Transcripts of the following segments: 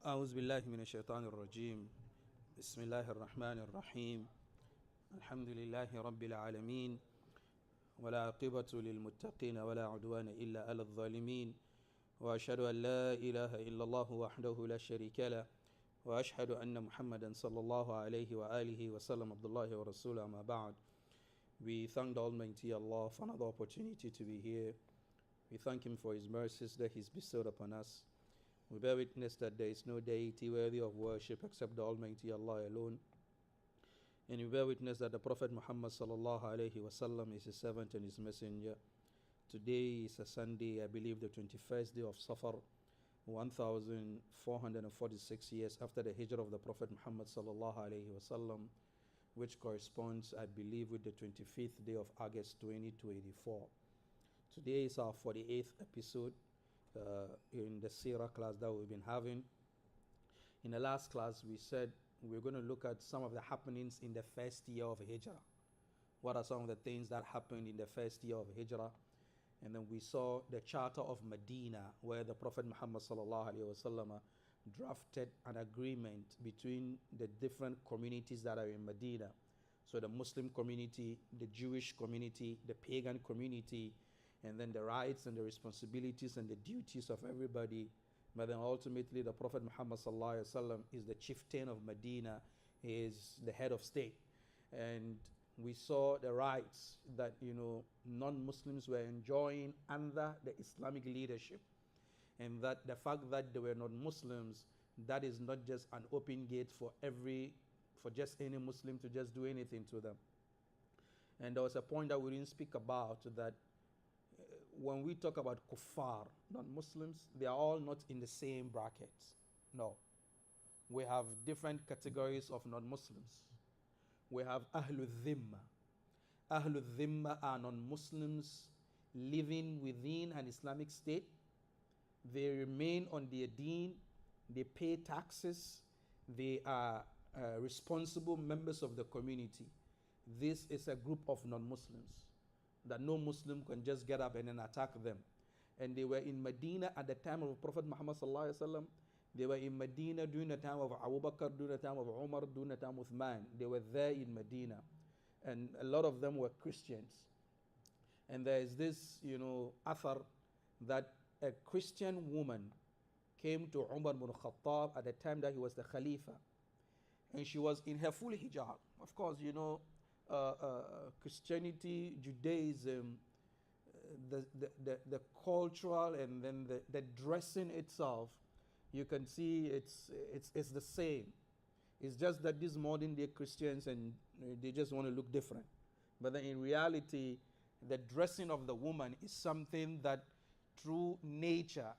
أعوذ بالله من الشيطان الرجيم بسم الله الرحمن الرحيم الحمد لله رب العالمين ولا عقبة للمتقين ولا عدوان إلا على الظالمين وأشهد أن لا إله إلا الله وحده لا شريك له وأشهد أن محمدا صلى الله عليه وآله وسلم عبد الله ورسوله أما بعد. We thank the Almighty Allah for another opportunity to be here. We thank Him for His mercies that He's bestowed upon us. We bear witness that there is no deity worthy of worship except the Almighty Allah alone. And we bear witness that the Prophet Muhammad sallallahu alaihi wasallam is His servant and His messenger. Today is a Sunday, I believe the 21st day of Safar, 1446 years after the hijrah of the Prophet Muhammad sallallahu alaihi wasallam, which corresponds, I believe, with the 25th day of August 2024. Today is our 48th episode in the Sirah class that we've been having. In the last class, we said we're going to look at some of the happenings in the first year of Hijrah. What are some of the things that happened in the first year of Hijrah? And then we saw the Charter of Medina, where the Prophet Muhammad sallallahu alaihi wasallam drafted an agreement between the different communities that are in Medina. So the Muslim community, the Jewish community, the pagan community, and then the rights and the responsibilities and the duties of everybody. But then ultimately the Prophet Muhammad sallallahu alaihi wasallam is the chieftain of Medina. He is the head of state. And we saw the rights that, non-Muslims were enjoying under the Islamic leadership. And that the fact that they were not Muslims, that is not just an open gate for just any Muslim to just do anything to them. And there was a point that we didn't speak about, that when we talk about kuffar, non-Muslims, they are all not in the same bracket. No. We have different categories of non-Muslims. We have Ahlul Dhimma. Ahlul Dhimma are non-Muslims living within an Islamic state. They remain on their deen. They pay taxes. They are responsible members of the community. This is a group of non-Muslims that no Muslim can just get up and then attack them. And they were in Medina at the time of Prophet Muhammad sallallahu alaihi wasallam. They were in Medina during the time of Abu Bakr, during the time of Umar, during the time of Uthman. They were there in Medina. And a lot of them were Christians. And there is this, athar that a Christian woman came to Umar ibn Khattab at the time that he was the Khalifa. And she was in her full hijab. Of course, Christianity, Judaism, the cultural and then the dressing itself, you can see it's the same. It's just that these modern day Christians, and they just want to look different. But then in reality, the dressing of the woman is something that through nature,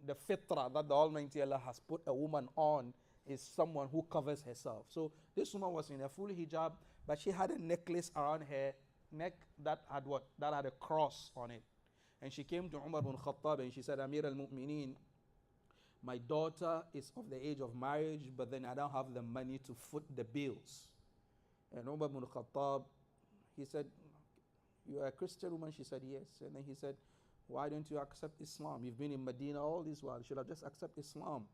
the fitrah that the Almighty Allah has put a woman on, is someone who covers herself. So this woman was in a full hijab, but she had a necklace around her neck that had what? That had a cross on it. And she came to Umar ibn Khattab and she said, Amir al-Mu'mineen, my daughter is of the age of marriage, but then I don't have the money to foot the bills. And Umar ibn Khattab, he said, you are a Christian woman? She said, yes. And then he said, why don't you accept Islam? You've been in Medina all this while. You should have just accepted Islam.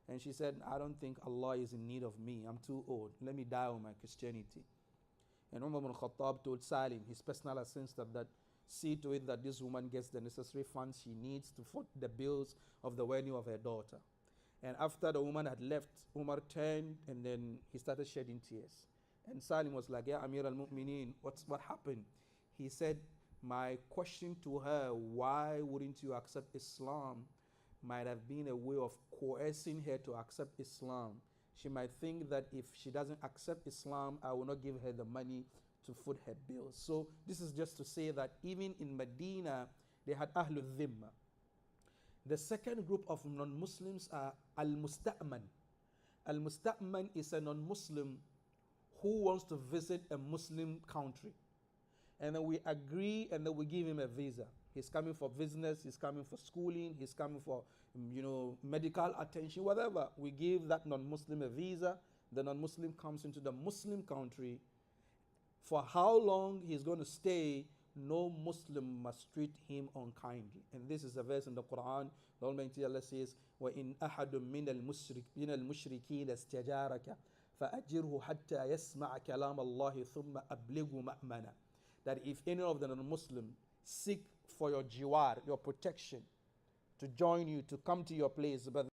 And she said, I don't think Allah is in need of me. I'm too old. Let me die with my Christianity. And Umar ibn Khattab told Salim, his personal assistant, that see to it that this woman gets the necessary funds she needs to foot the bills of the wedding of her daughter. And after the woman had left, Umar turned and then he started shedding tears. And Salim was like, yeah, Amir al-Mu'mineen, what happened? He said, my question to her, why wouldn't you accept Islam, might have been a way of coercing her to accept Islam. She might think that if she doesn't accept Islam, I will not give her the money to foot her bills. So this is just to say that even in Medina, they had Ahlul Dhimma. The second group of non-Muslims are Al-Musta'man. Al-Musta'man is a non-Muslim who wants to visit a Muslim country. And then we agree and then we give him a visa. He's coming for business, he's coming for schooling, he's coming for, medical attention, whatever. We give that non-Muslim a visa. The non-Muslim comes into the Muslim country. For how long he's going to stay, no Muslim must treat him unkindly. And this is a verse in the Quran. The Almighty Allah says, وَإِنْ أَحَدٌ مِّنَ الْمُشْرِكِينَ اسْتَجَارَكَ فَأَجِرْهُ حَتَّى يَسْمَعَ كَلَامَ اللَّهِ ثُمَّ أَبْلِغُ مَأْمَنًا. That if any of the non-Muslim seek for your jiwar, your protection, to join you, to come to your place, but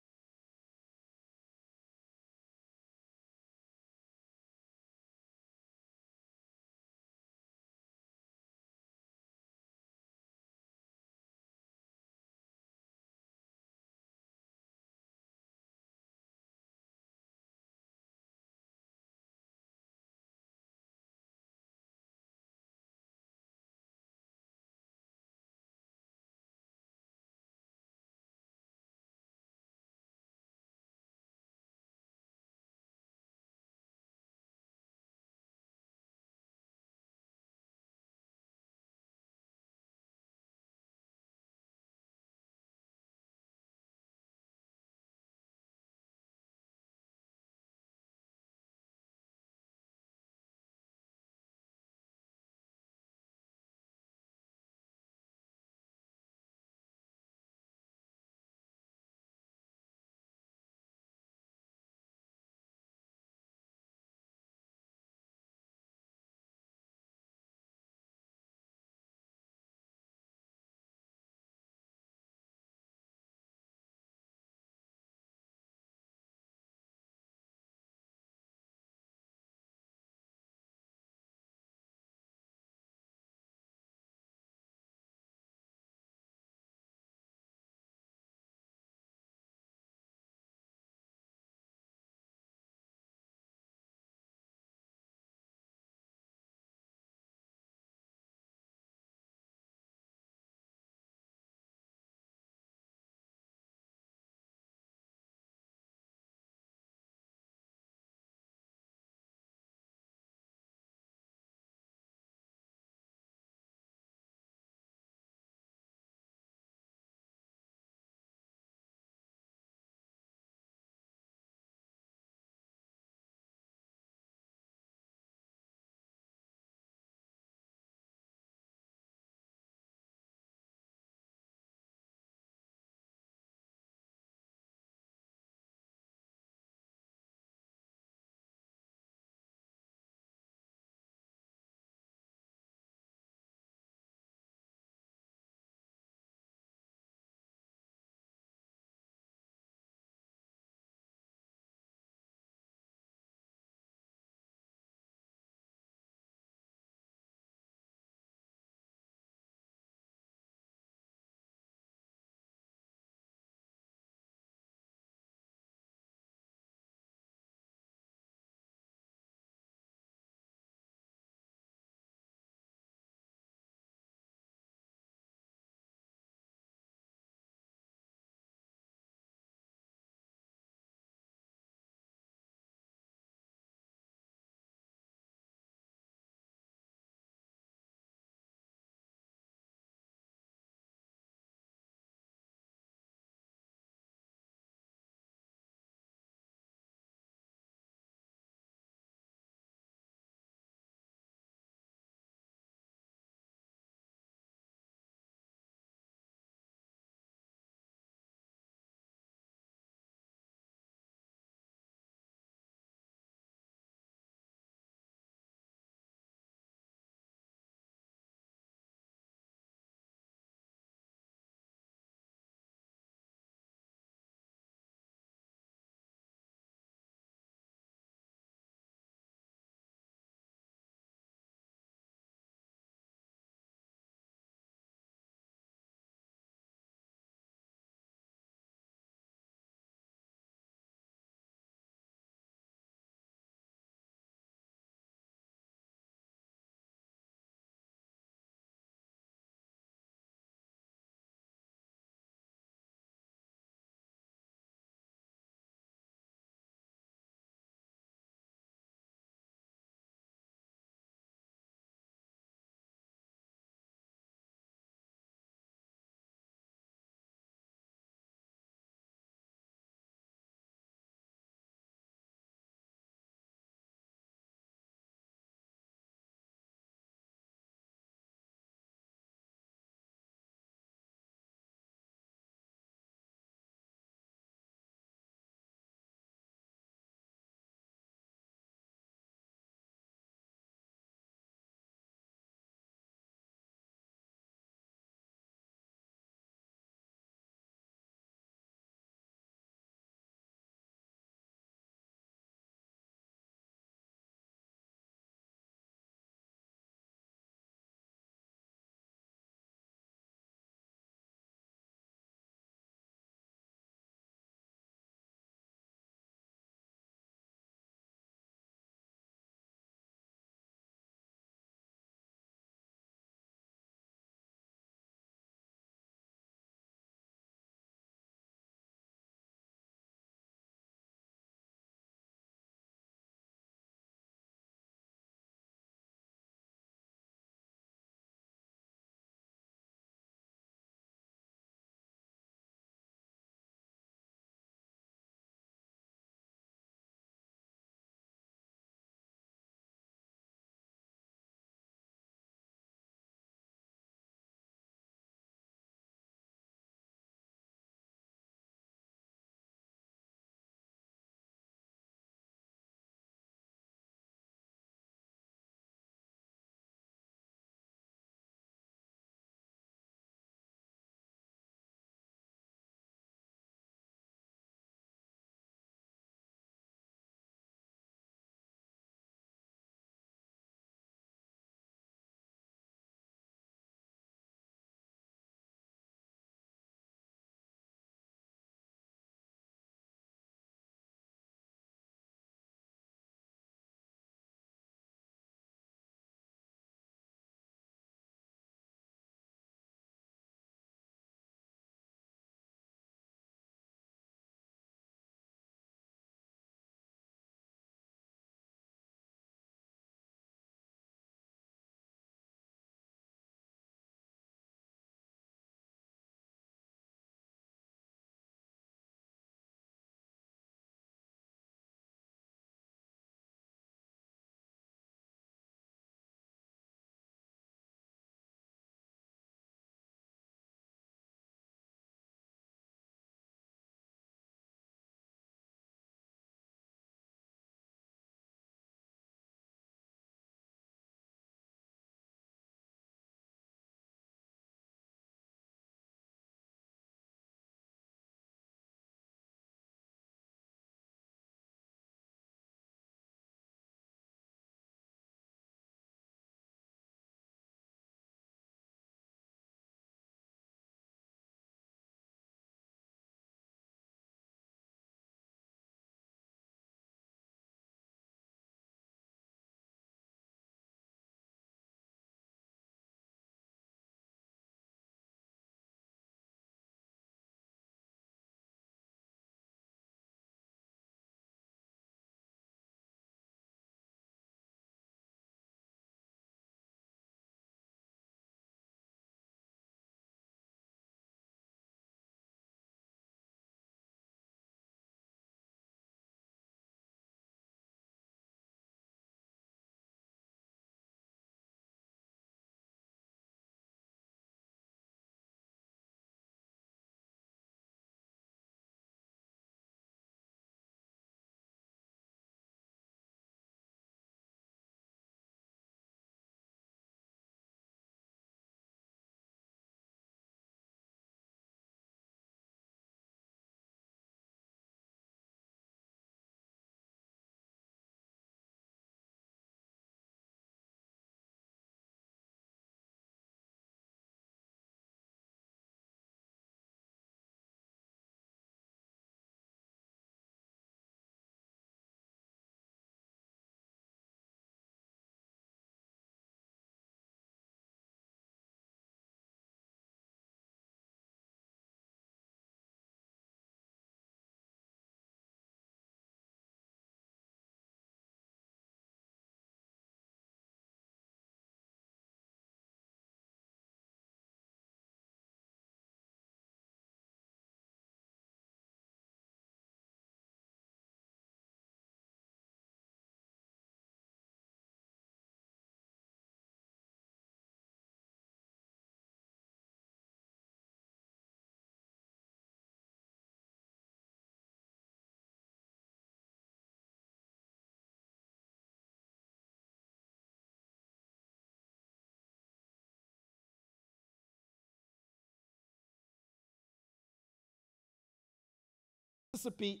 Mississippi,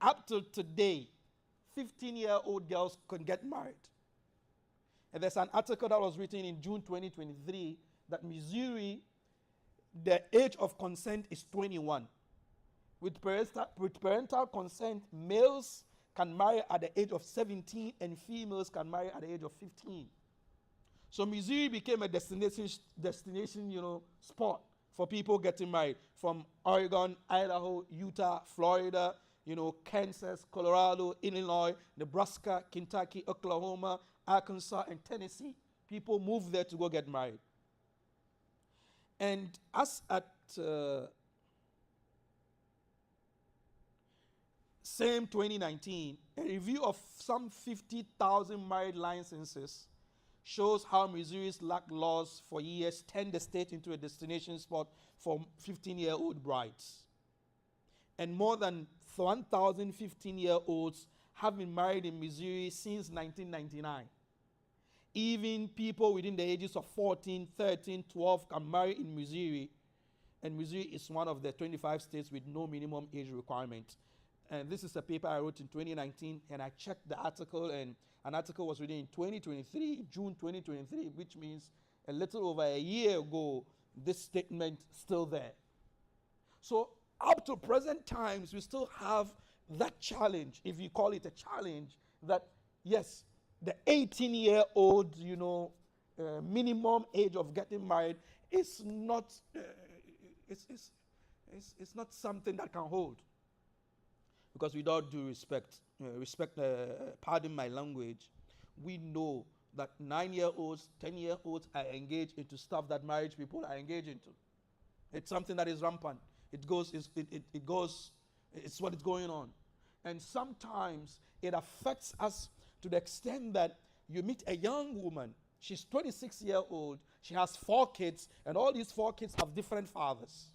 up to today, 15-year-old girls can get married. And there's an article that was written in June 2023 that Missouri, the age of consent is 21. With parental consent, males can marry at the age of 17 and females can marry at the age of 15. So Missouri became a destination, spot for people getting married from Oregon, Idaho, Utah, Florida, Kansas, Colorado, Illinois, Nebraska, Kentucky, Oklahoma, Arkansas, and Tennessee. People move there to go get married. And as at same 2019, a review of some 50,000 marriage licenses shows how Missouri's lack laws for years turned the state into a destination spot for 15-year-old brides. And more than 1,000 15-year-olds have been married in Missouri since 1999. Even people within the ages of 14, 13, 12 can marry in Missouri. And Missouri is one of the 25 states with no minimum age requirement. And this is a paper I wrote in 2019, and I checked the article, and an article was written in 2023, June 2023, which means a little over a year ago, this statement still there. So up to present times, we still have that challenge, if you call it a challenge, that yes, the 18-year-old, minimum age of getting married is not, it's not something that can hold. Because with all due respect, pardon my language, we know that 9-year-olds, 10-year-olds are engaged into stuff that marriage people are engaged into. It's something that is rampant. It goes, it's what is going on. And sometimes it affects us to the extent that you meet a young woman, she's 26-year-old, she has 4 kids, and all these 4 kids have different fathers.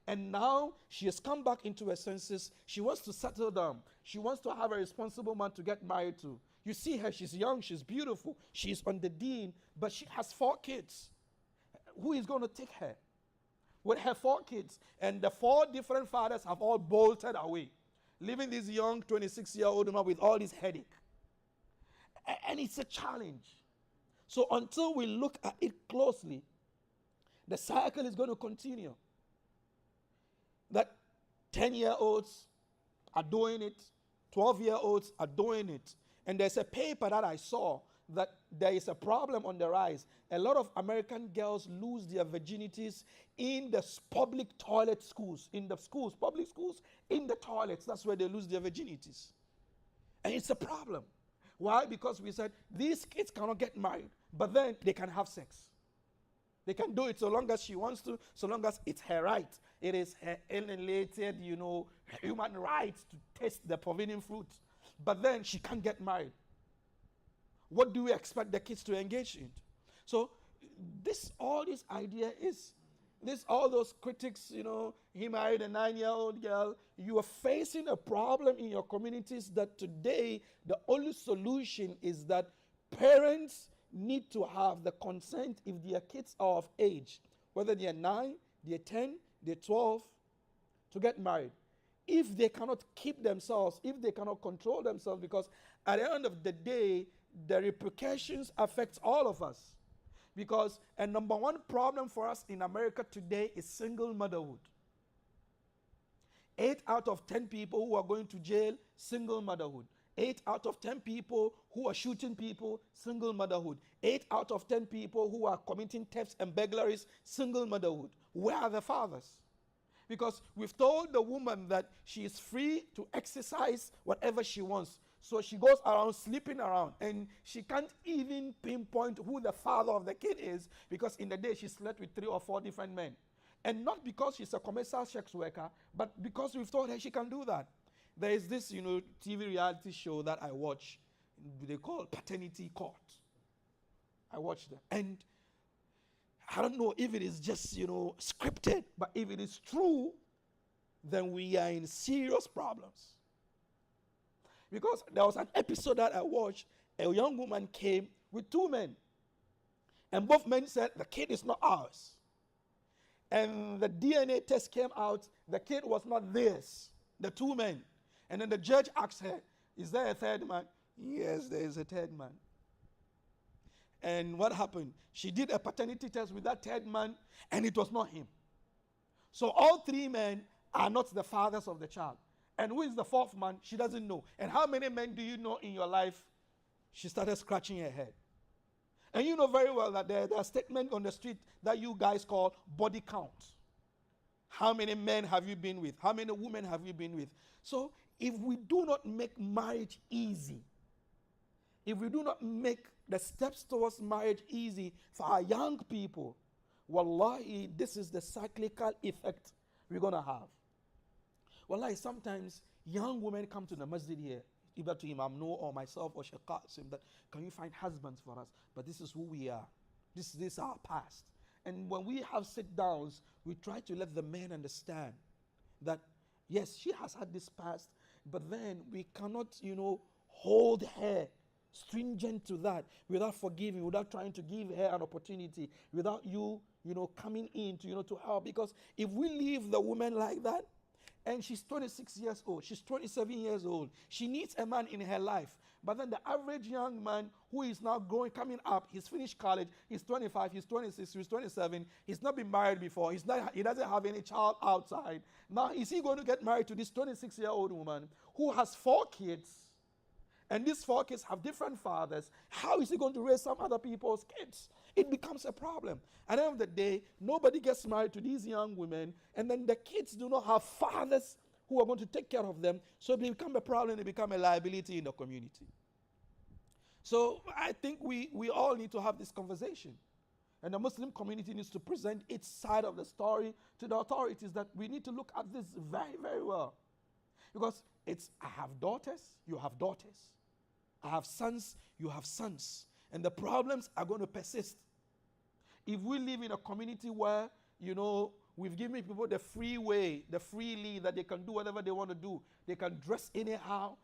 And now she has come back into her senses. She wants to settle down. She wants to have a responsible man to get married to. You see her, she's young, she's beautiful, she's on the dean, but she has 4 kids. Who is going to take her? With her 4 kids, and the 4 different fathers have all bolted away, leaving this young 26-year-old woman with all this headache. And it's a challenge. So until we look at it closely, the cycle is going to continue. That 10-year-olds are doing it, 12-year-olds are doing it. And there's a paper that I saw that there is a problem on the rise. A lot of American girls lose their virginities in the public toilet schools, public schools, in the toilets. That's where they lose their virginities. And it's a problem. Why? Because we said these kids cannot get married, but then they can have sex. They can do it so long as she wants to, so long as it's her right. It is her alienated, human rights to taste the forbidden fruit. But then she can't get married. What do we expect the kids to engage in? So all this idea is, all those critics, he married a 9-year-old girl. You are facing a problem in your communities that today the only solution is that parents need to have the consent if their kids are of age, whether they are 9, they are 10, they're 12, to get married. If they cannot keep themselves, if they cannot control themselves, because at the end of the day, the repercussions affect all of us. Because a number one problem for us in America today is single motherhood. 8 out of 10 people who are going to jail, single motherhood. 8 out of 10 people who are shooting people, single motherhood. 8 out of 10 people who are committing thefts and burglaries, single motherhood. Where are the fathers? Because we've told the woman that she is free to exercise whatever she wants. So she goes around sleeping around, and she can't even pinpoint who the father of the kid is, because in the day she slept with 3 or 4 different men. And not because she's a commercial sex worker, but because we've told her she can do that. There is this, TV reality show that I watch. They call Paternity Court. I watch them. And I don't know if it is just, scripted, but if it is true, then we are in serious problems. Because there was an episode that I watched, a young woman came with 2 men. And both men said, the kid is not ours. And the DNA test came out, the kid was not theirs. The two men. And then the judge asked her, is there a third man? Yes, there is a third man. And what happened? She did a paternity test with that third man, and it was not him. So all three men are not the fathers of the child. And who is the fourth man? She doesn't know. And how many men do you know in your life? She started scratching her head. And you know very well that there are statements on the street that you guys call body count. How many men have you been with? How many women have you been with? So if we do not make marriage easy, if we do not make the steps towards marriage easy for our young people, wallahi, this is the cyclical effect we're going to have. Wallahi, sometimes young women come to the masjid here, either to Imam Noor or myself or Sheikh Qasim, that can you find husbands for us? But this is who we are. This is our past. And when we have sit downs, we try to let the men understand that, yes, she has had this past, but then we cannot, hold her stringent to that without forgiving, without trying to give her an opportunity, without you, coming in to help. Because if we leave the woman like that, and she's 26 years old, she's 27 years old, she needs a man in her life. But then the average young man who is now coming up, he's finished college, he's 25, he's 26, he's 27, he's not been married before, he doesn't have any child outside. Now, is he going to get married to this 26-year-old woman who has 4 kids, and these 4 kids have different fathers? How is he going to raise some other people's kids? It becomes a problem. At the end of the day, nobody gets married to these young women, and then the kids do not have fathers who are going to take care of them, so they become a problem, they become a liability in the community. So I think we all need to have this conversation. And the Muslim community needs to present its side of the story to the authorities, that we need to look at this very, very well. Because I have daughters, you have daughters. I have sons, you have sons. And the problems are going to persist. If we live in a community where, we've given people the free way, the free lead, that they can do whatever they want to do. They can dress anyhow.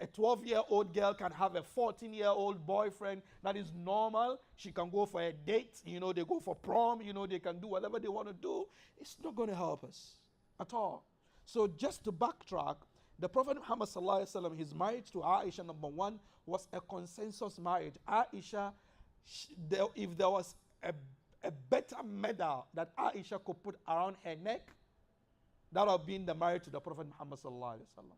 A 12-year-old girl can have a 14-year-old boyfriend. That is normal. She can go for a date. They go for prom. They can do whatever they want to do. It's not going to help us at all. So just to backtrack, the Prophet Muhammad sallallahu alaihi wasallam, his marriage to Aisha, number one, was a consensus marriage. Aisha, if there was a better medal that Aisha could put around her neck, that would have been the marriage to the Prophet Muhammad sallallahu alaihi wasallam.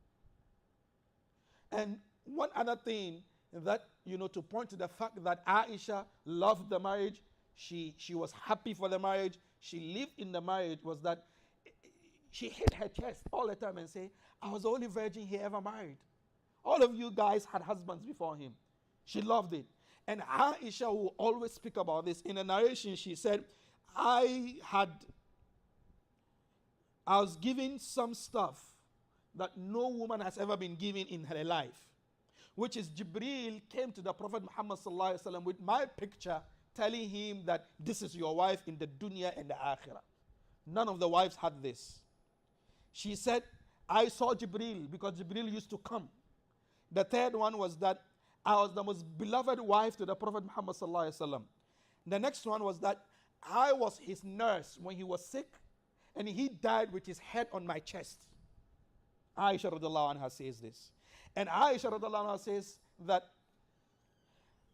And one other thing that, to point to the fact that Aisha loved the marriage, she was happy for the marriage, she lived in the marriage, was that she hit her chest all the time and say, I was the only virgin he ever married. All of you guys had husbands before him. She loved it. And Aisha will always speak about this. In a narration, she said, I was given some stuff that no woman has ever been given in her life, which is Jibreel came to the Prophet Muhammad sallallahu alaihi wasallam with my picture, telling him that this is your wife in the dunya and the akhirah. None of the wives had this. She said, I saw Jibreel, because Jibreel used to come. The third one was that I was the most beloved wife to the Prophet Muhammad sallallahu alaihi wasallam. The next one was that I was his nurse when he was sick, and he died with his head on my chest. Aisha radiallahu anha says this. And Aisha radiallahu anha says that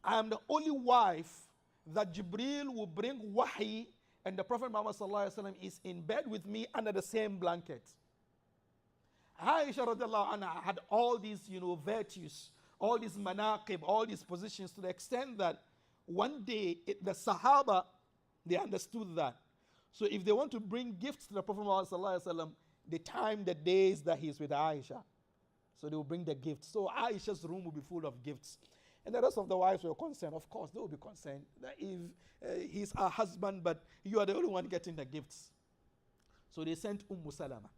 I am the only wife that Jibreel will bring wahi, and the Prophet Muhammad sallallahu alaihi wasallam is in bed with me under the same blanket. Aisha radiallahu anha had all these, virtues, all these manaqib, all these positions, to the extent that one day the Sahaba, they understood that. So if they want to bring gifts to the Prophet Muhammad sallallahu alaihi wasallam, they time the days that he's with Aisha. So they will bring the gifts. So Aisha's room will be full of gifts. And the rest of the wives were concerned. Of course, they will be concerned that if he's our husband, but you are the only one getting the gifts. So they sent Salama.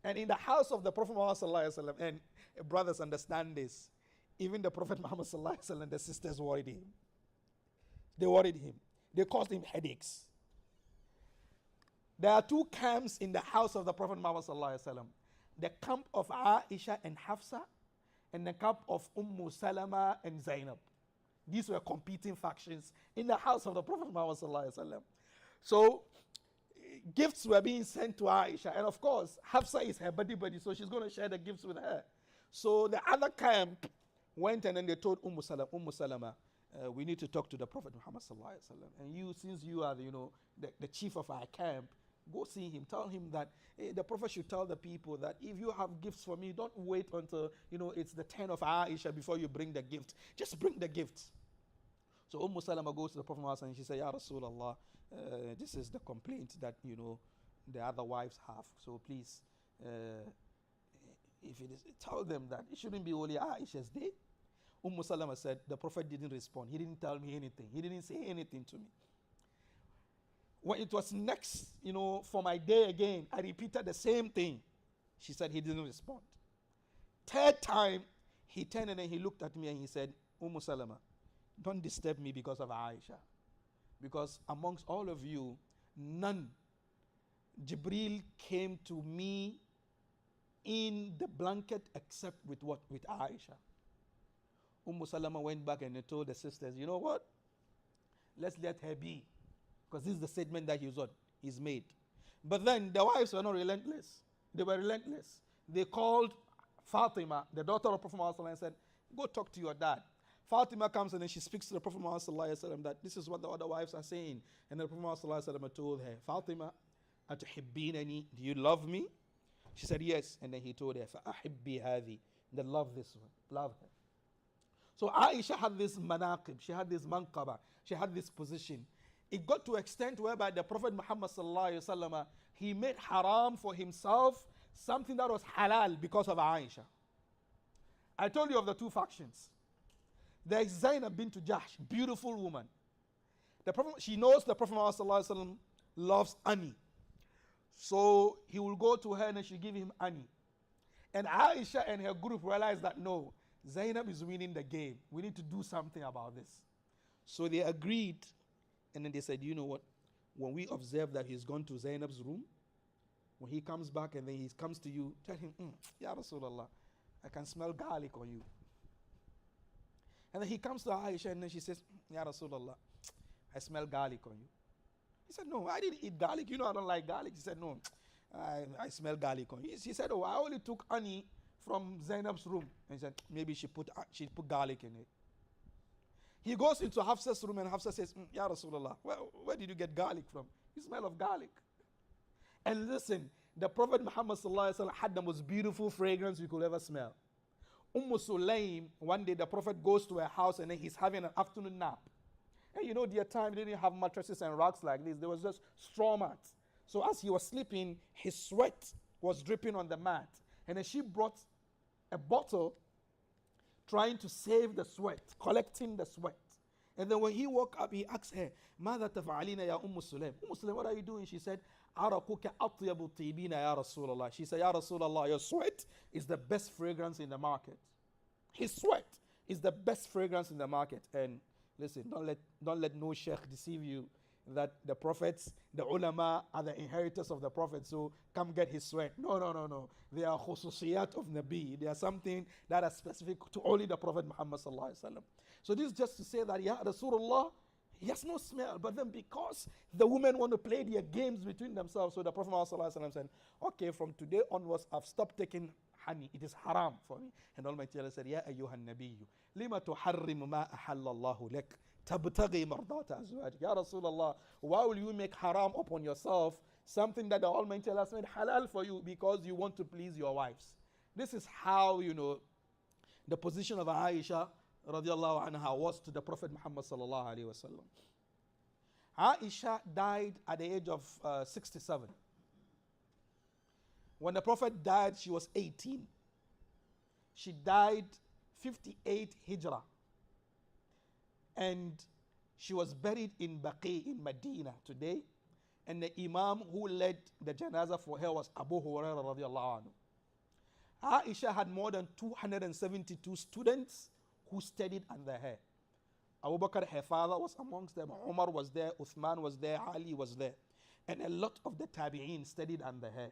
And in the house of the Prophet Muhammad sallallahu alaihi wasallam, and brothers understand this, even the Prophet Muhammad sallallahu alaihi wasallam, the sisters worried him. They worried him. They caused him headaches. There are 2 camps in the house of the Prophet Muhammad sallallahu alaihi wasallam: the camp of Aisha and Hafsa, and the camp of Salama and Zainab. These were competing factions in the house of the Prophet Muhammad sallallahu alaihi wasallam. So gifts were being sent to Aisha. And of course, Hafsa is her buddy, so she's going to share the gifts with her. So the other camp went and then they told Umm Salama, we need to talk to the Prophet Muhammad sallallahu alaihi wasallam. And you, since you are the chief of our camp, go see him. Tell him that the Prophet should tell the people that if you have gifts for me, don't wait until it's the turn of Aisha before you bring the gift. Just bring the gifts. So Salama goes to the Prophet Muhammad and she said, Ya Rasulullah, this is the complaint that the other wives have. So please, if it is, tell them that it shouldn't be only Aisha's day. Salama said, the Prophet didn't respond. He didn't tell me anything. He didn't say anything to me. When it was next, for my day again, I repeated the same thing. She said he didn't respond. Third time, he turned and then he looked at me and he said, Salama, don't disturb me because of Aisha. Because amongst all of you, none, Jibril came to me in the blanket except with what? With Aisha. Salama went back and told the sisters, you know what? Let's let her be. Because this is the statement that he's made. But then the wives were not relentless. They were relentless. They called Fatima, the daughter of Prophet Muhammad, and said, go talk to your dad. Fatima comes and then she speaks to the Prophet Muhammad that this is what the other wives are saying. And the Prophet Muhammad told her, Fatima, atuhibbinani, do you love me? She said yes. And then he told her, fa'ahibbi hadhi, then love this one, love her. So Aisha had this manaqib, she had this manqaba, she had this position. It got to extent whereby the Prophet Muhammad he made haram for himself something that was halal because of Aisha. I told you of the two factions. There is Zainab bint Jahsh, beautiful woman. She knows the Prophet Muhammad loves honey. So he will go to her and she give him honey. And Aisha and her group realized that no, Zainab is winning the game. We need to do something about this. So they agreed, and then they said, you know what? When we observe that he's gone to Zainab's room, when he comes back and then he comes to you, tell him, Ya Rasulullah, I can smell garlic on you. And then he comes to Aisha and then she says, Ya Rasulullah, I smell garlic on you. He said, no, I didn't eat garlic. I don't like garlic. He said, no, I smell garlic on you. He said, oh, I only took honey from Zainab's room. And he said, maybe she put garlic in it. He goes into Hafsa's room and Hafsa says, Ya Rasulullah, where did you get garlic from? You smell of garlic. And listen, the Prophet Muhammad had the most beautiful fragrance you could ever smell. Sulaim, one day the Prophet goes to her house and then he's having an afternoon nap. And their time, they didn't have mattresses and rugs like this. There was just straw mats. So as he was sleeping, his sweat was dripping on the mat. And then she brought a bottle trying to save the sweat, collecting the sweat. And then when he woke up, he asked her, ماذا تفعلين يا Sulaim? Sulaim, what are you doing? She said, عرقك أطيب الطيبين يا رسول الله. She said, Ya Rasulullah, your sweat is the best fragrance in the market. His sweat is the best fragrance in the market. And listen, don't let no sheikh deceive you that the prophets, the ulama are the inheritors of the prophet, so come get his sweat. No. They are khususiyat of Nabi. They are something that are specific to only the Prophet Muhammad sallallahu alaihi wasallam. So this is just to say that, Ya Rasulullah, he has no smell. But then because the women want to play their games between themselves, so the Prophet Muhammad sallallahu alaihi wasallam said, okay, from today onwards, I've stopped taking honey. It is haram for me. And Almighty Allah said, Ya ayyuhan nabiyyu, lima tuharrimu ma ahallallahu lak. Tabtaghi mardata azwaj. Ya Rasulullah, why will you make haram upon yourself something that the Almighty Allah has made halal for you because you want to please your wives? This is how, the position of Aisha radiallahu anha was to the Prophet Muhammad sallallahu alaihi wasallam. Aisha died at the age of 67. When the Prophet died, she was 18. She died 58 Hijrah. And she was buried in Baqi in Medina today. And the Imam who led the janazah for her was Abu Hurairah radiallahu anhu. Aisha had more than 272 students who studied under her. Abu Bakr, her father, was amongst them. Umar was there, Uthman was there, Ali was there. And a lot of the tabi'een studied under her.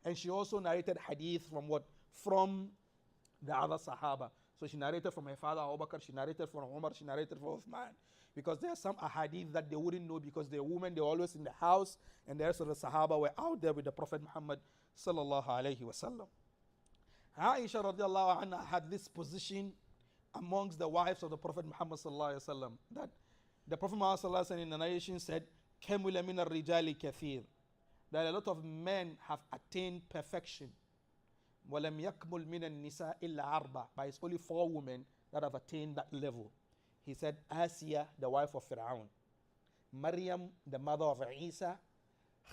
And she also narrated hadith from the other Sahaba. So she narrated from her father Abu Bakr, she narrated from Umar, she narrated from Uthman. Because there are some ahadith that they wouldn't know because they're women, they're always in the house, and the rest of the Sahaba were out there with the Prophet Muhammad sallallahu alayhi wasallam. Aisha radiallahu anha had this position amongst the wives of the Prophet Muhammad sallallahu alayhi wasallam, that the Prophet Muhammad sallallahu alayhi wasallam in the narration said, "Kamula min al-rijali kathir," that a lot of men have attained perfection. وَلَمْ يَكْمُلْ مِنَ النِّسَاءِ إِلَّا أَرْبَعٍ, but it's only 4 women that have attained that level. He said Asiya, the wife of Fir'aun, Maryam, the mother of Isa,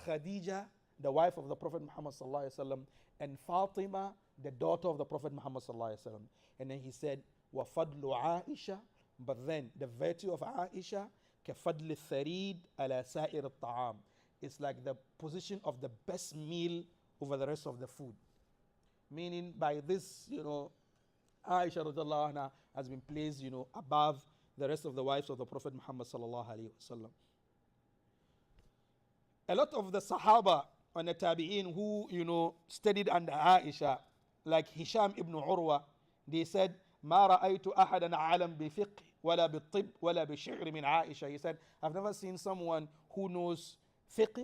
Khadija, the wife of the Prophet Muhammad sallallahu alaihi wasallam, and Fatima, the daughter of the Prophet Muhammad sallallahu alaihi wasallam. And then he said وَفَضْلُ عَائِشَةَ, but then the virtue of Aisha كَفَضْلِ الثَّرِيدِ عَلَى سَائِرِ الطَّعَامِ, it's like the position of the best meal over the rest of the food. Meaning by this, Aisha radiallahu anha has been placed, above the rest of the wives of the Prophet Muhammad sallallahu alaihi wasallam. A lot of the Sahaba and the Tabi'in who, studied under Aisha, like Hisham ibn Urwa, they said, ما رأيت أحدا عالم بفقه ولا بالطب ولا بالشعر من عائشة. He said, I've never seen someone who knows fiqh,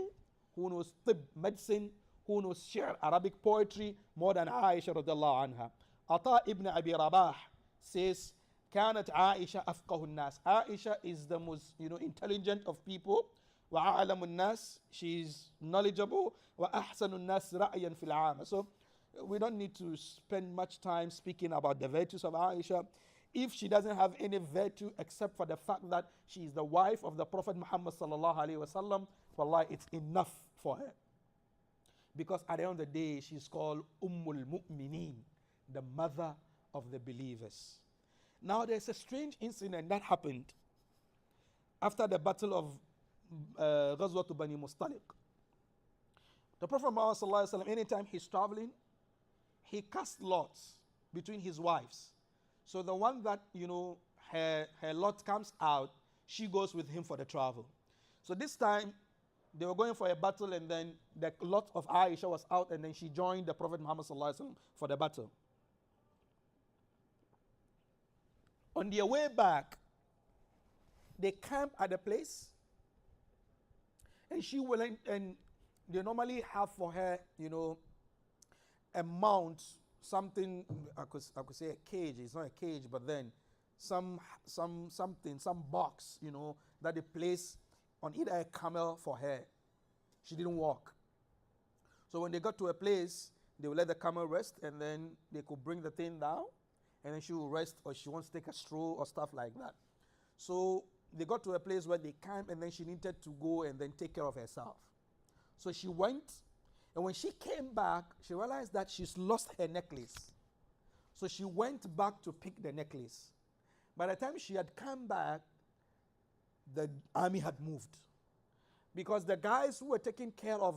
who knows tib, medicine, who knows shi'r, Arabic poetry, more than Aisha radiallahu anha. Ata ibn Abi Rabah says, كانت عائشة أفقه الناس. Aisha is the most, intelligent of people. وأعلم الناس, she is knowledgeable. وأحسن الناس رأيا في العامة. So we don't need to spend much time speaking about the virtues of Aisha. If she doesn't have any virtue except for the fact that she is the wife of the Prophet Muhammad sallallahu alaihi wasallam, wallahi, it's enough for her. Because at the end of the day, she's called Ummul Mu'mineen, the mother of the believers. Now there's a strange incident that happened after the battle of Ghazwat Bani Mustaliq. The Prophet Muhammad sallallahu alaihi wasallam, anytime he's traveling, he casts lots between his wives. So the one that, her lot comes out, she goes with him for the travel. So this time, they were going for a battle, and then the lot of Aisha was out, and then she joined the Prophet Muhammad sallallahu alaihi wasallam for the battle. On their way back, they camped at a place, and she went, and they normally have for her, a mount, something, I could say a cage. It's not a cage, but then some box, that they place on either a camel for her. She didn't walk. So when they got to a place, they would let the camel rest, and then they could bring the thing down, and then she will rest, or she wants to take a stroll or stuff like that. So they got to a place where they camped, and then she needed to go and then take care of herself. So she went, and when she came back, she realized that she's lost her necklace. So she went back to pick the necklace. By the time she had come back, the army had moved. Because the guys who were taking care of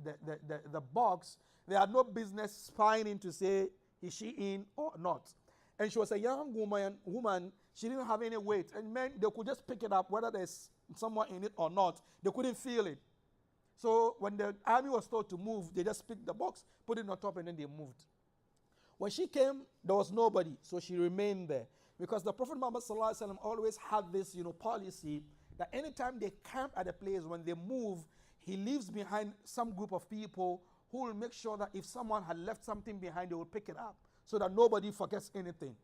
the box, they had no business spying in to say, is she in or not? And she was a young woman, she didn't have any weight. And men, they could just pick it up, whether there's someone in it or not. They couldn't feel it. So when the army was told to move, they just picked the box, put it on top, and then they moved. When she came, there was nobody, so she remained there. Because the Prophet Muhammad sallallahu alaihi wasallam always had this, policy that anytime they camp at a place, when they move, he leaves behind some group of people who will make sure that if someone had left something behind, they will pick it up, so that nobody forgets anything.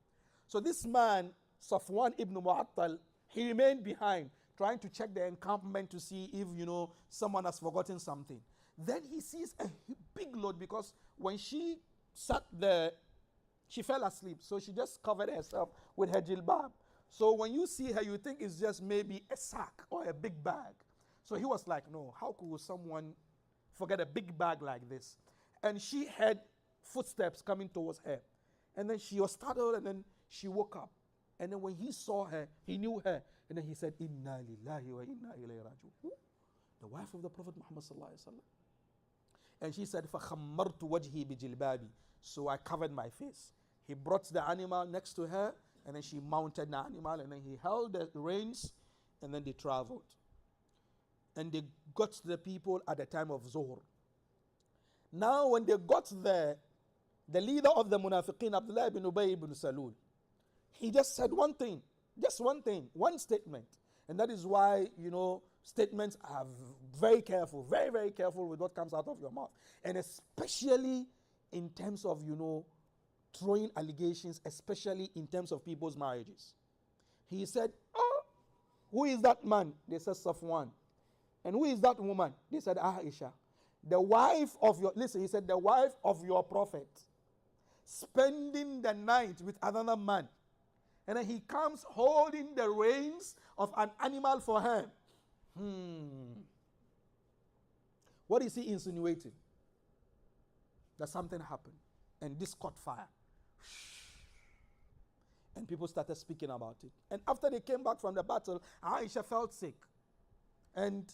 So this man, Safwan ibn Mu'attal, he remained behind, trying to check the encampment to see if, someone has forgotten something. Then he sees a big load, because when she sat there, she fell asleep. So she just covered herself with her jilbab. So when you see her, you think it's just maybe a sack or a big bag. So he was like, no, how could someone forget a big bag like this? And she heard footsteps coming towards her. And then she was startled, and then she woke up. And then when he saw her, he knew her. And then he said, Inna lillahi wa inna ilayhi raji'un. The wife of the Prophet Muhammad sallallahu alaihi wasallam. And she said, فَخَمَّرْتُ وَجْهِي بِجِلْبَابِ. So I covered my face. He brought the animal next to her, and then she mounted the animal, and then he held the reins, and then they traveled. And they got to the people at the time of Zuhr. Now when they got there, the leader of the Munafiqeen, Abdullah ibn Ubay ibn Salul, he just said one thing, one statement. And that is why, statements are very careful, very, very careful with what comes out of your mouth. And especially in terms of, throwing allegations, especially in terms of people's marriages. He said, oh, who is that man? They said Safwan. And who is that woman? They said Aisha. The wife of your, listen, he said, the wife of your prophet, spending the night with another man. And then he comes holding the reins of an animal for her. What is he insinuating? That something happened. And this caught fire. And people started speaking about it. And after they came back from the battle, Aisha felt sick. And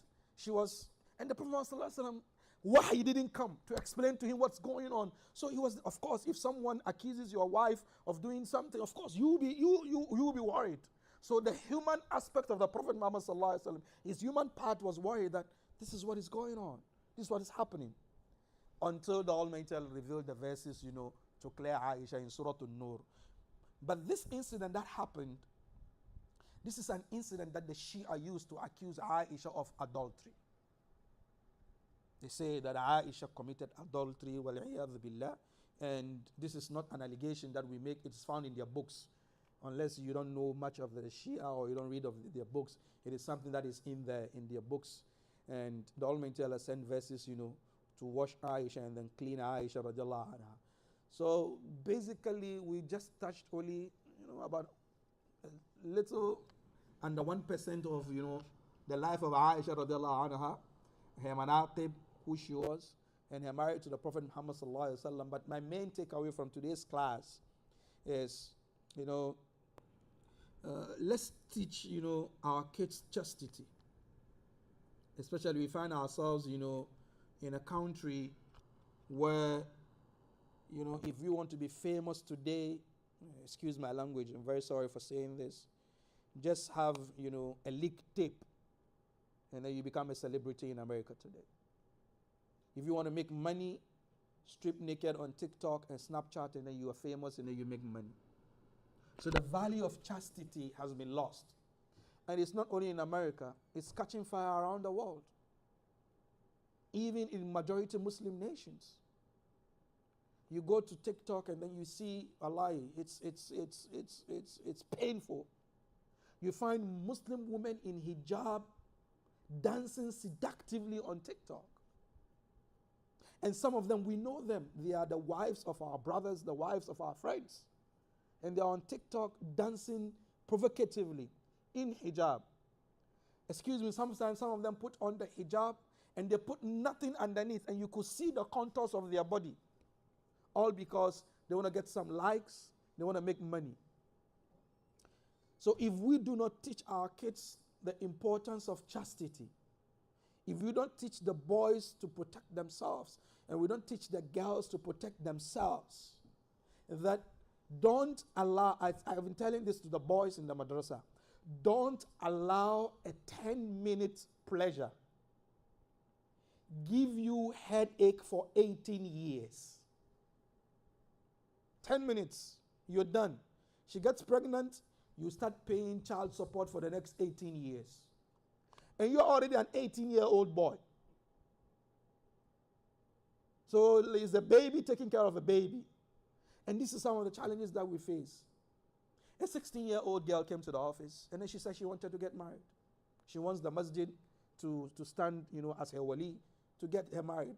the Prophet ﷺ, why he didn't come to explain to him what's going on. So he was, of course, if someone accuses your wife of doing something, of course, you will be worried. So the human aspect of the Prophet Muhammad ﷺ, his human part was worried that this is what is going on. This is what is happening. Until the Almighty revealed the verses, to clear Aisha in Surah An-Nur. But this incident that happened, this is an incident that the Shia used to accuse Aisha of adultery. They say that Aisha committed adultery, wal-'iyadhu billah, and this is not an allegation that we make. It's found in their books. Unless you don't know much of the Shia or you don't read of their books, it is something that is in their books. And the Almighty Allah sent verses, to wash Aisha and then clean Aisha radiallahu anha. So basically, we just touched only, about a little under 1% of, the life of Aisha radiallahu anha, her manaqib, who she was, and her marriage to the Prophet Muhammad sallallahu alaihi wasallam. But my main takeaway from today's class is, let's teach, our kids chastity. Especially we find ourselves, in a country where, if you want to be famous today, excuse my language, I'm very sorry for saying this, just have, a leaked tape, and then you become a celebrity in America today. If you want to make money, strip naked on TikTok and Snapchat, and then you are famous, and then you make money. So the value of chastity has been lost. And it's not only in America, it's catching fire around the world. Even in majority Muslim nations. You go to TikTok and then you see a lie. It's painful. You find Muslim women in hijab dancing seductively on TikTok. And some of them, we know them. They are the wives of our brothers, the wives of our friends. And they're on TikTok dancing provocatively in hijab. Excuse me, sometimes some of them put on the hijab and they put nothing underneath, and you could see the contours of their body. All because they want to get some likes, they want to make money. So if we do not teach our kids the importance of chastity, if we don't teach the boys to protect themselves, and we don't teach the girls to protect themselves, that don't allow, I've been telling this to the boys in the madrasa, don't allow a 10-minute pleasure give you headache for 18 years. 10 minutes, you're done. She gets pregnant, you start paying child support for the next 18 years. And you're already an 18-year-old boy. So it's a baby taking care of a baby. And this is some of the challenges that we face. A 16-year-old girl came to the office, and then she said she wanted to get married. She wants the Masjid to stand, as her wali, to get her married.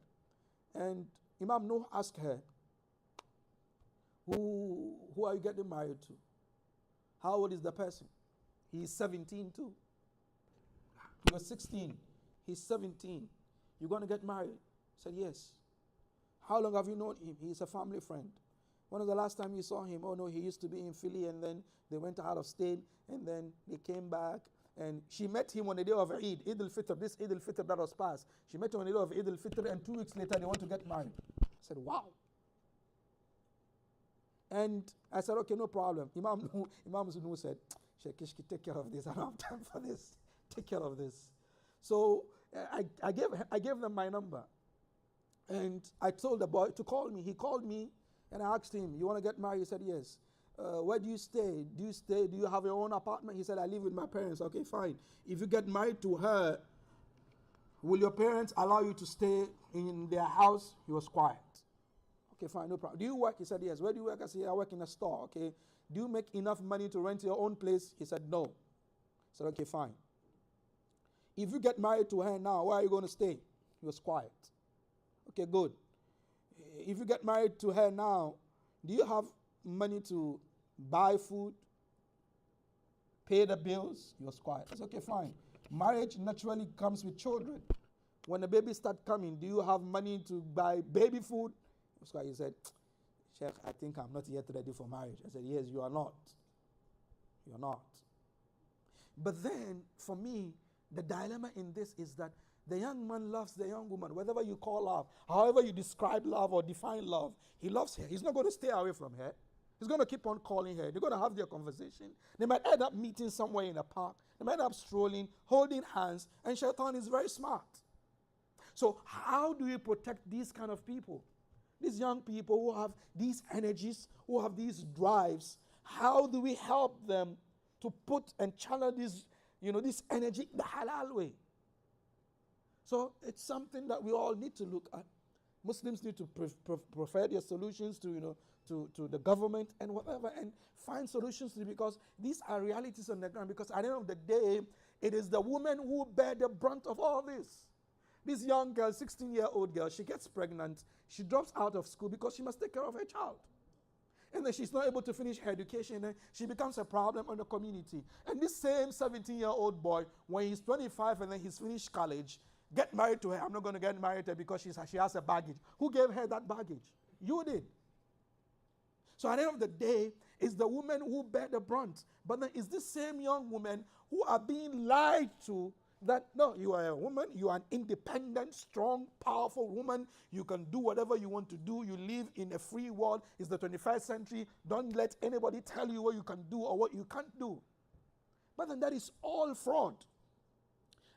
And Imam Nuh asked her, who are you getting married to? How old is the person? He's 17 too. He was 16. He's 17. You're going to get married? I said, yes. How long have you known him? He's a family friend. When was the last time you saw him? Oh no, he used to be in Philly, and then they went out of state, and then they came back. And she met him on the day of Eid al-Fitr, this Eid al-Fitr that was passed. She met him on the day of Eid al-Fitr, and 2 weeks later they want to get married. I said, wow. And I said, okay, no problem. Imam Zunu said, Sheikh Kishki, take care of this. I don't have time for this. Take care of this. So I gave them my number. And I told the boy to call me. He called me And I asked him, you want to get married? He said, yes. Where do you stay? Do you have your own apartment? He said, I live with my parents. Okay, fine. If you get married to her, will your parents allow you to stay in their house? He was quiet. Okay, fine, no problem. Do you work? He said, yes. Where do you work? I said, I work in a store. Okay. Do you make enough money to rent your own place? He said, no. I said, okay, fine. If you get married to her now, where are you going to stay? He was quiet. Okay, good. If you get married to her now, do you have money to buy food, pay the bills? He was quiet. I said, okay, fine. Marriage naturally comes with children. When the babies start coming, do you have money to buy baby food? He was quiet. He said, Sheikh, I think I'm not yet ready for marriage. I said, yes, you are not. You are not. But then, for me, the dilemma in this is that the young man loves the young woman, whatever you call love, however you describe love or define love, he loves her. He's not going to stay away from her. He's going to keep on calling her. They're going to have their conversation. They might end up meeting somewhere in a park. They might end up strolling, holding hands, and Shaitan is very smart. So how do we protect these kind of people? These young people who have these energies, who have these drives, how do we help them to put and channel this, this energy the halal way? So it's something that we all need to look at. Muslims need to provide their solutions to the government and whatever, and find solutions to it, because these are realities on the ground. Because at the end of the day, it is the women who bear the brunt of all this. This young girl, 16-year-old girl, she gets pregnant. She drops out of school because she must take care of her child. And then she's not able to finish her education, and she becomes a problem on the community. And this same 17-year-old boy, when he's 25 and then he's finished college, get married to her. I'm not going to get married to her because she has a baggage. Who gave her that baggage? You did. So at the end of the day, it's the women who bear the brunt. But then it's this same young women who are being lied to that, no, you are a woman, you are an independent, strong, powerful woman. You can do whatever you want to do. You live in a free world. It's the 21st century. Don't let anybody tell you what you can do or what you can't do. But then that is all fraud.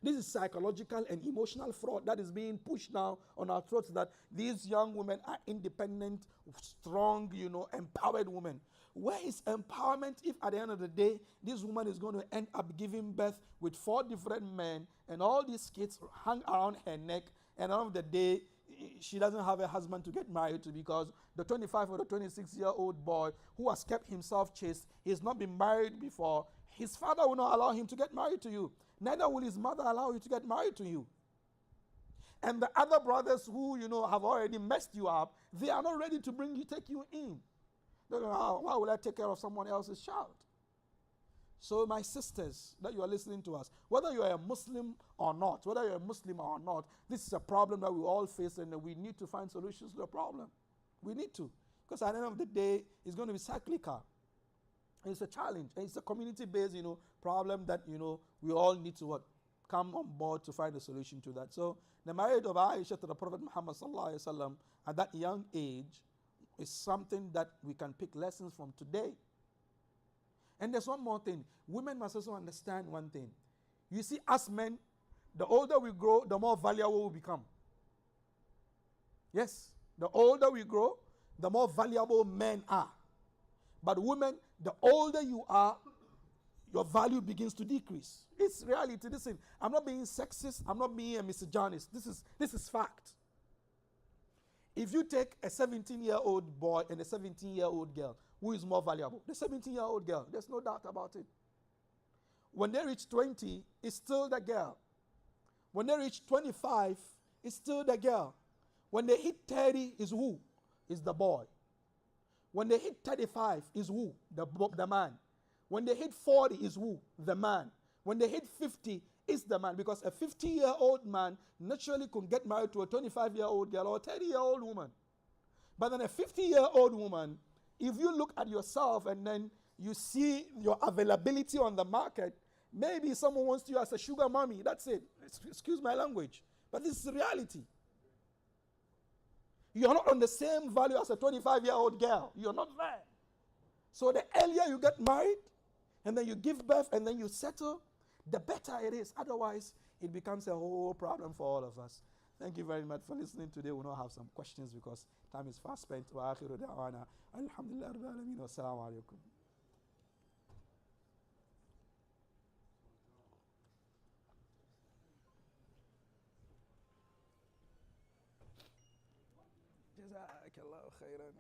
This is psychological and emotional fraud that is being pushed now on our throats, that these young women are independent, strong, empowered women. Where is empowerment if at the end of the day, this woman is going to end up giving birth with 4 different men and all these kids hang around her neck, and at the end of the day, she doesn't have a husband to get married to, because the 25 or the 26-year-old boy who has kept himself chaste, he has not been married before, his father will not allow him to get married to you. Neither will his mother allow you to get married to you. And the other brothers who, have already messed you up, they are not ready to take you in. They're going, why will I take care of someone else's child? So my sisters that you are listening to us, whether you are a Muslim or not, this is a problem that we all face, and we need to find solutions to the problem. We need to. Because at the end of the day, it's going to be cyclical. And it's a challenge. And it's a community-based, problem that, we all need to come on board to find a solution to that. So the marriage of Aisha to the Prophet Muhammad sallallahu alaihi wasallam at that young age is something that we can pick lessons from today. And there's one more thing. Women must also understand one thing. You see, us men, the older we grow, the more valuable we become. Yes, the older we grow, the more valuable men are. But women, the older you are, your value begins to decrease. It's reality. Listen, I'm not being sexist. I'm not being a misogynist. This is fact. If you take a 17-year-old boy and a 17-year-old girl, who is more valuable? The 17-year-old girl. There's no doubt about it. When they reach 20, it's still the girl. When they reach 25, it's still the girl. When they hit 30, is who? Is the boy. When they hit 35, is who? The man. When they hit 40, is who? The man. When they hit 50, is the man. Because a 50-year-old man naturally could get married to a 25-year-old girl or a 30-year-old woman. But then a 50-year-old woman, if you look at yourself and then you see your availability on the market, maybe someone wants you as a sugar mommy. That's it. Excuse my language. But this is the reality. You're not on the same value as a 25-year-old girl. You're not there. So the earlier you get married, and then you give birth, and then you settle, the better it is. Otherwise, it becomes a whole problem for all of us. Thank you very much for listening today. We'll now have some questions because time is fast spent. Wa akhiru da'wana. Alhamdulillah rabbil alameen. Wassalamu alaikum. جزاك الله خيرا.